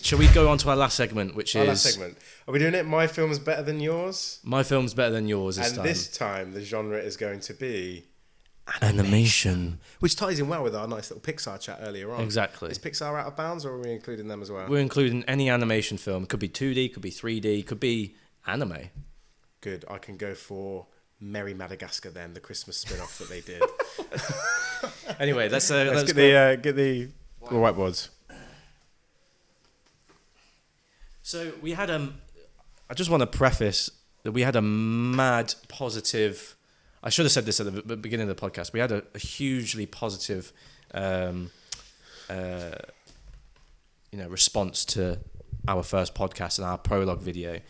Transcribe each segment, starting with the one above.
Shall we go on to our last segment, which Our is... last segment. Are we doing it? My film's better than yours? My film's better than yours this and time. this time, the genre is going to be... Animation. Which ties in well with our nice little Pixar chat earlier on. Exactly. Is Pixar out of bounds, or are we including them as well? We're including any animation film. It could be 2D, could be 3D, could be anime. Good. I can go for Merry Madagascar then, the Christmas spin-off that they did. Anyway, let's get the whiteboards. So we had I just want to preface that we had a mad positive... I should have said this at the beginning of the podcast. We had a hugely positive, response to our first podcast and our prologue video.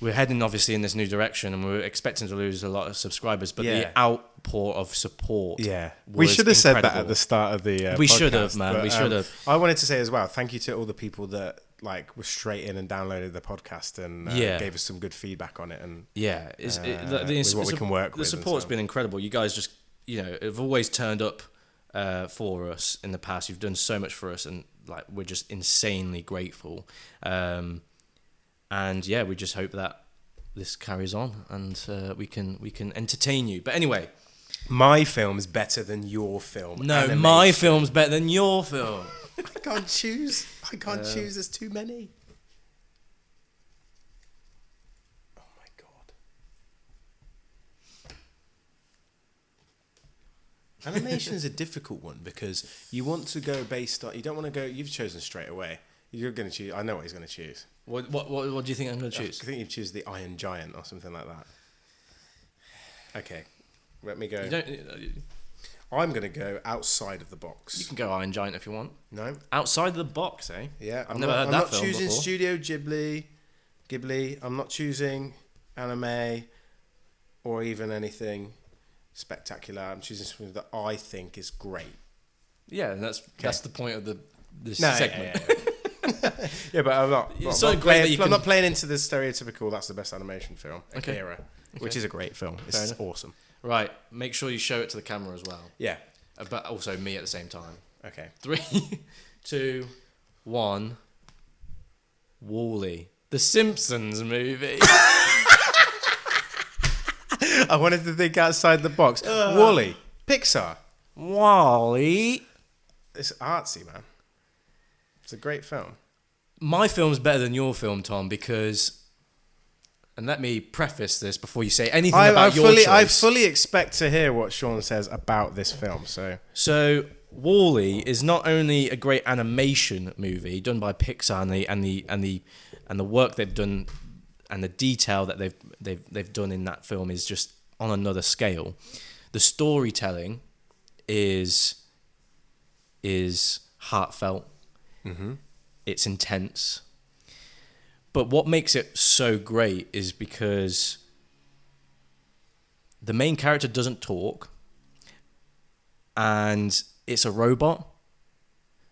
We're heading obviously in this new direction, and we were expecting to lose a lot of subscribers, but the outpour of support. Yeah, we should have said that at the start of the. We podcast, should have, man. We should have. I wanted to say as well, thank you to all the people that were straight in and downloaded the podcast and gave us some good feedback on it. And what we can work with. The support's been incredible. You guys just have always turned up for us in the past. You've done so much for us, and we're just insanely grateful. And we just hope that this carries on and we can entertain you. But anyway, my film's better than your film. No, animation. My film's better than your film. I can't choose. Choose. There's too many. Oh my god. Animation is a difficult one because you want to go based on. You don't want to go. You've chosen straight away. You're going to choose. I know what he's going to choose. What do you think I'm going to choose? I think you choose the Iron Giant or something like that. Okay, let me go. I'm going to go outside of the box. You can go Iron Giant if you want. No, outside of the box, eh? Yeah, I've never heard that film before. I'm not choosing Studio Ghibli. I'm not choosing anime or even anything spectacular. I'm choosing something that I think is great. Yeah, and that's the point of this segment. Yeah, but I'm not. I'm not playing into the stereotypical. That's the best animation film. Akira, which is a great film. It's awesome. Right, make sure you show it to the camera as well. Yeah, but also me at the same time. Okay. 3, 2, 1. Wall-E, the Simpsons movie. I wanted to think outside the box. Wall-E, Pixar. Wall-E. It's artsy, man. It's a great film. My film's better than your film, Tom, because... And let me preface this before you say anything about your choice. I fully expect to hear what Sean says about this film. So Wall-E is not only a great animation movie done by Pixar and the work they've done and the detail that they've done in that film is just on another scale. The storytelling is heartfelt. Mm-hmm. It's intense. But what makes it so great is because the main character doesn't talk and it's a robot.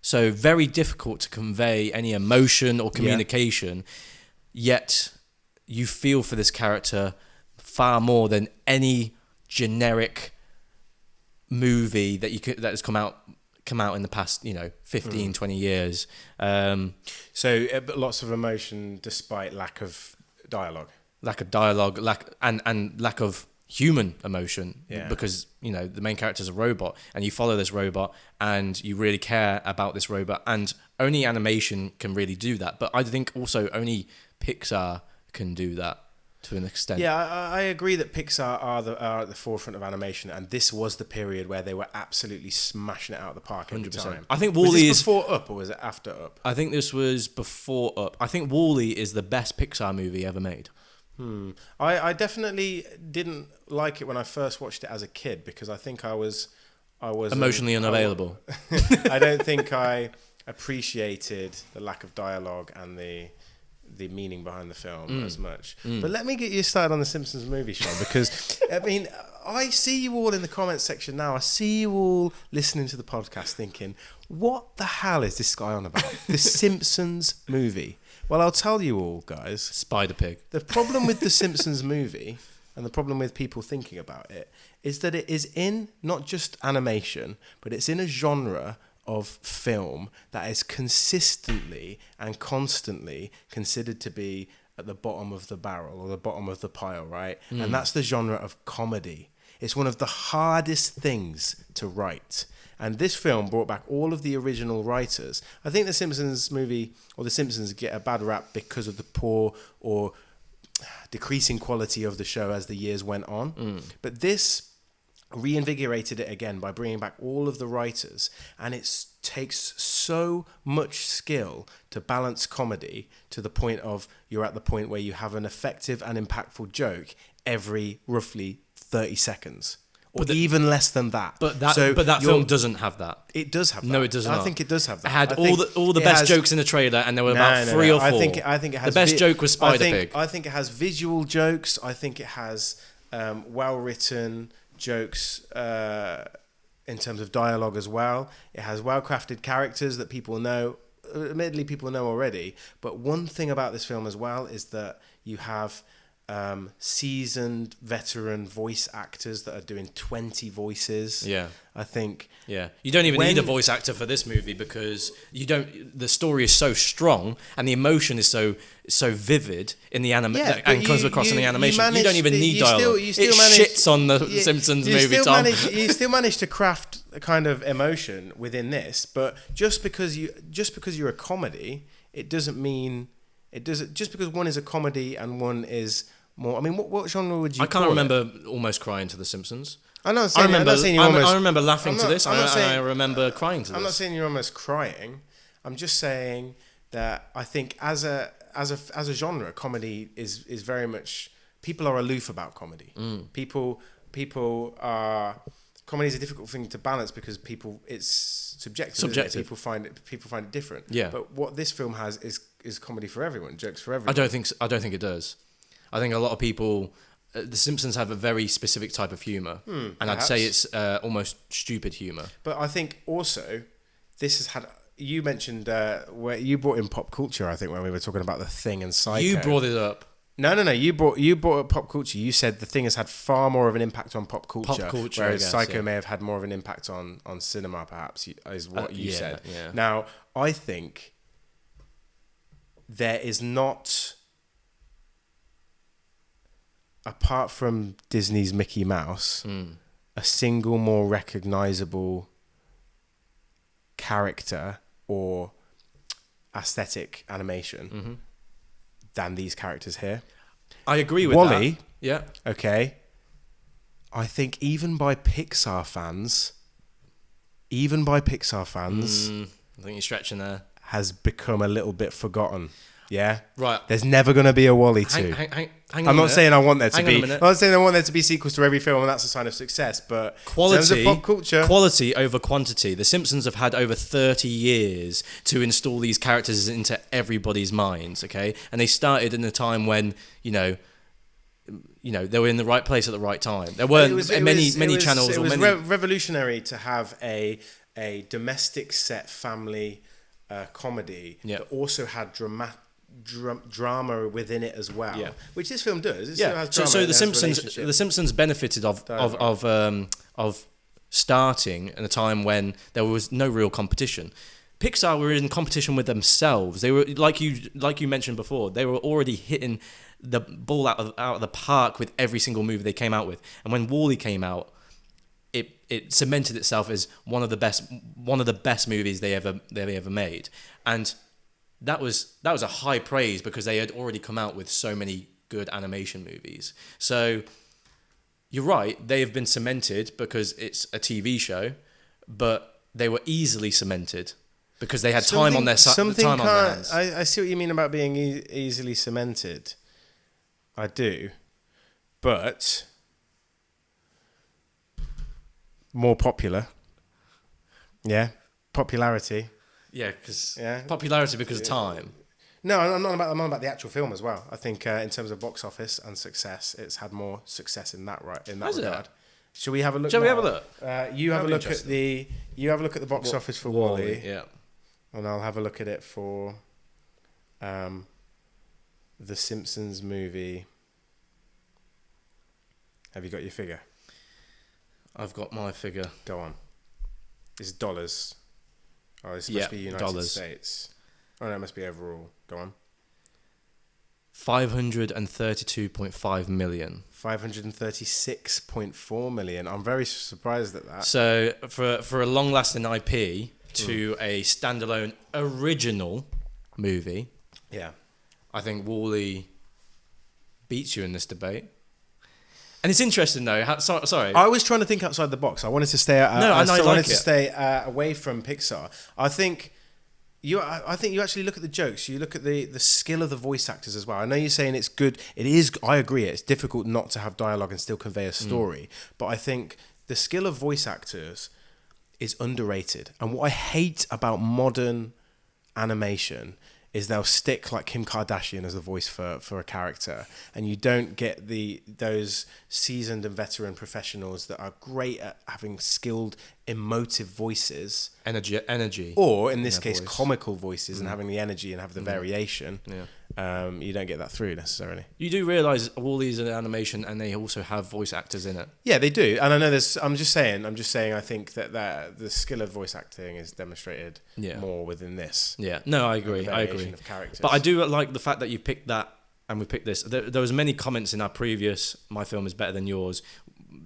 So very difficult to convey any emotion or communication. Yet you feel for this character far more than any generic movie that has come out in the past, 15, 20 years. So lots of emotion despite lack of dialogue. Lack of human emotion. Yeah. Because, the main character is a robot and you follow this robot and you really care about this robot, and only animation can really do that. But I think also only Pixar can do that to an extent. Yeah, I agree that Pixar are at the forefront of animation, and this was the period where they were absolutely smashing it out of the park every 100%. Time. I think Wall-E is before Up, or was it after Up? I think this was before Up. I think Wall-E is the best Pixar movie ever made. I definitely didn't like it when I first watched it as a kid because I think I was emotionally unavailable. I don't think I appreciated the lack of dialogue and the meaning behind the film as much. But let me get you started on the Simpsons movie, Sean, because I see you all in the comments section now. I see you all listening to the podcast thinking, what the hell is this guy on about? The Simpsons movie. Well, I'll tell you all, guys. Spider-Pig. The problem with the Simpsons movie and the problem with people thinking about it is that it is in not just animation, but it's in a genre of film that is consistently and constantly considered to be at the bottom of the barrel or the bottom of the pile, right? And that's the genre of comedy. It's one of the hardest things to write. And this film brought back all of the original writers. I think the Simpsons movie, or the Simpsons, get a bad rap because of the poor or decreasing quality of the show as the years went on. But this reinvigorated it again by bringing back all of the writers, and it takes so much skill to balance comedy to the point of you're at the point where you have an effective and impactful joke every roughly 30 seconds. Or even less than that. But that film doesn't have that. It does have that. No, it does not. I think it does have that. It had all the best jokes in the trailer, and there were about three or four. I think it has the best joke was Spider-Pig. I think it has visual jokes. I think it has well-written jokes in terms of dialogue as well. It has well-crafted characters that people know. Admittedly, people know already. But one thing about this film as well is that you have seasoned veteran voice actors that are doing 20 voices. Yeah. I think. Yeah. You don't even need a voice actor for this movie because the story is so strong and the emotion is so vivid in the and comes across in the animation. You don't even need dialogue. It shits on the Simpsons movie, Tom. You still manage to craft a kind of emotion within this, but just because you're a comedy, it doesn't mean just because one is a comedy and one is more. I mean, what genre would you? I can't remember almost crying to The Simpsons. I remember laughing to this. I remember crying to this. I'm not saying you're almost crying. I'm just saying that I think as a genre, comedy is very much, people are aloof about comedy. People are. Comedy is a difficult thing to balance because it's subjective. People find it different. Yeah. But what this film has is comedy for everyone, jokes for everyone. I don't think it does. I think a lot of people. The Simpsons have a very specific type of humour, and perhaps. I'd say it's almost stupid humour. But I think also this has had. You mentioned where you brought in pop culture. I think when we were talking about The Thing and Psycho. You brought it up. No. You brought up pop culture. You said The Thing has had far more of an impact on pop culture, whereas Psycho may have had more of an impact on cinema, perhaps, is what you said. Yeah. Now, I think there is not, apart from Disney's Mickey Mouse, a single more recognizable character or aesthetic animation than these characters here. I agree with Wall-E, that. Yeah. Okay. I think even by Pixar fans, I think you're stretching there. has become a little bit forgotten. Yeah? Right. There's never going to be a Wall-E 2. Hang on I'm not saying I want there to Hang be. on a minute. I'm not saying I want there to be sequels to every film, and that's a sign of success. But in terms of pop culture, quality over quantity. The Simpsons have had over 30 years to install these characters into everybody's minds. Okay, and they started in a time when they were in the right place at the right time. There weren't many channels. It was revolutionary to have a domestic set family comedy that also had drama within it as well, which this film does. It still has drama, so the Simpsons benefited of starting in a time when there was no real competition. Pixar were in competition with themselves. They were like you mentioned before. They were already hitting the ball out of the park with every single movie they came out with. And when Wall-E came out, it cemented itself as one of the best movies they ever made. And that was a high praise because they had already come out with so many good animation movies. So you're right, they have been cemented because it's a TV show, but they were easily cemented because they had time on their hands. I see what you mean about being easily cemented. I do, but more popular. Yeah, popularity. Yeah, because popularity because of time. No, I'm not about the actual film as well. I think in terms of box office and success, it's had more success in that regard. Shall we have a look? Shall we have a look? You have a look at the box office for Wall-E. Yeah, and I'll have a look at it for the Simpsons movie. Have you got your figure? I've got my figure. Go on. It's dollars. Oh, this must be United dollars. States. Oh, no, it must be overall. Go on. 532.5 million. 536.4 million. I'm very surprised at that. So for a long-lasting IP to a standalone original movie, Yeah. I think Wall-E beats you in this debate. And it's interesting though. Sorry, I was trying to think outside the box. I wanted to stay. Stay away from Pixar. I think you actually look at the jokes. You look at the skill of the voice actors as well. I know you're saying it's good. It is. I agree. It's difficult not to have dialogue and still convey a story. But I think the skill of voice actors is underrated. And what I hate about modern animation is they'll stick like Kim Kardashian as the voice for a character, and you don't get those seasoned and veteran professionals that are great at having skilled, emotive voices. Energy. Or in this case, voice. Comical voices and having the energy and have the variation. Yeah. You don't get that through necessarily. You do realise Wall-E's an animation and they also have voice actors in it. Yeah, they do. And I know I'm just saying, I think that the skill of voice acting is demonstrated more within this. Yeah. No, I agree. Of characters. But I do like the fact that you picked that and we picked this. There was many comments in our previous My Film is Better Than Yours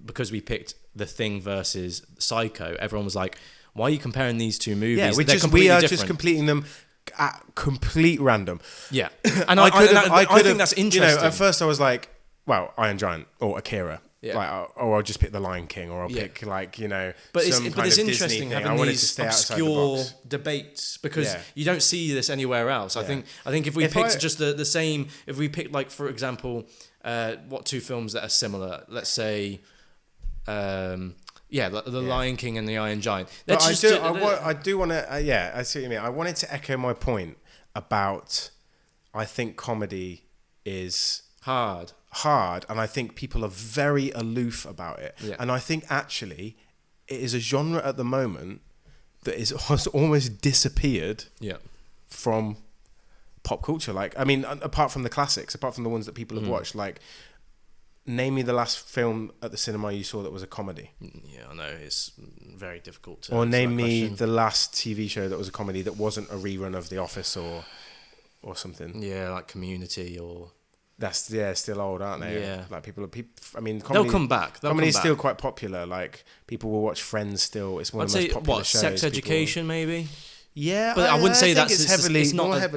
because we picked The Thing versus Psycho. Everyone was like, why are you comparing these two movies? Yeah, we are just completing them at complete random. Yeah. And I think that's interesting. At first I was like, well, Iron Giant or Akira. Yeah. Like, or I'll just pick The Lion King, or I'll pick But it's interesting having these obscure debates because you don't see this anywhere else. I think if we picked just the same, if we picked like for example, what two films that are similar? Let's say, The Lion King and The Iron Giant. I do want to. I see what you mean. I wanted to echo my point about. I think comedy is hard, and I think people are very aloof about it. Yeah. And I think actually, it is a genre at the moment that has almost disappeared. Yeah. From pop culture, like I mean, apart from the classics, apart from the ones that people have watched, like. Name me the last film at the cinema you saw that was a comedy. Yeah, I know. It's very difficult to Or name me the last TV show that was a comedy that wasn't a rerun of The Office or something. Yeah, like Community or... That's, still old, aren't they? Yeah. Like people I mean, comedy... They'll come back. Comedy's still quite popular. Like, people will watch Friends still. It's one of the most popular shows. Sex Education, maybe? Yeah, but I wouldn't say that's it's heavily. It's not a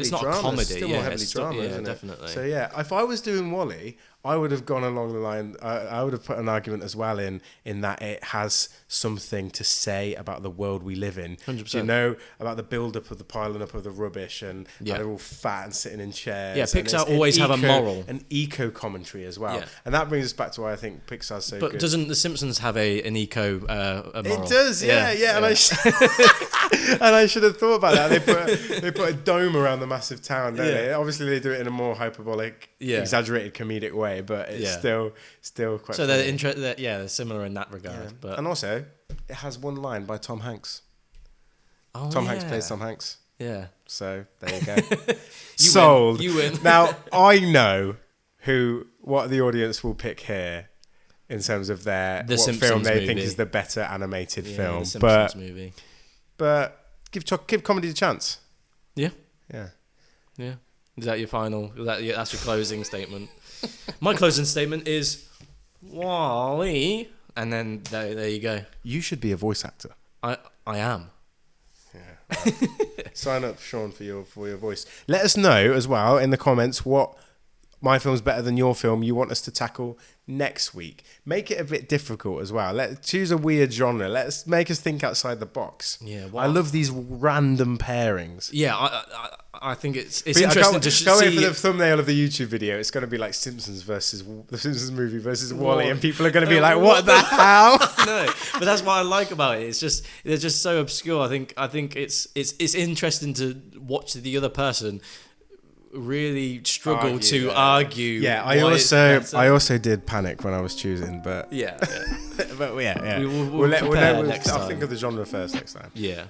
comedy. It's still more heavily drama, isn't it? Definitely. So if I was doing Wall-E, I would have gone along the line. I would have put an argument as well in that it has something to say about the world we live in. 100%. You know, about the build-up of the piling up of the rubbish and how they're all fat and sitting in chairs. Yeah, Pixar always have a moral, an eco commentary as well, and that brings us back to why I think Pixar's so good. But doesn't The Simpsons have an eco a moral? It does, yeah. And I should have thought about that. They put a dome around the massive town, don't they? Obviously, they do it in a more hyperbolic, exaggerated, comedic way, but it's still quite. So funny. They're similar in that regard. But and also, it has one line by Tom Hanks. Tom Hanks plays Tom Hanks. Yeah. So there you go. Sold. You win. Now I know what the audience will pick here. In terms of what Simpsons film they movie. think is the better animated film, the Simpsons movie. But give comedy a chance. Yeah. Yeah. Yeah. Is that your final? That's your closing statement? My closing statement is Wall-E, and then there you go. You should be a voice actor. I am. Yeah. Right. Sign up, Sean, for your voice. Let us know as well in the comments what My Film's Better Than Your Film you want us to tackle next week. Make it a bit difficult as well. Let's choose a weird genre. Let's make us think outside the box. Yeah, I love these random pairings. Yeah, I think it's interesting to see. Can't wait for the thumbnail of the YouTube video. It's going to be like Simpsons versus the Simpsons movie versus Wall-E, and people are going to be like, "What the hell?" No, but that's what I like about it. It's just they're just so obscure. I think it's interesting to watch the other person really struggle to argue. Yeah, I also did panic when I was choosing, but yeah. But yeah. We'll next time. I'll think of the genre first next time. Yeah.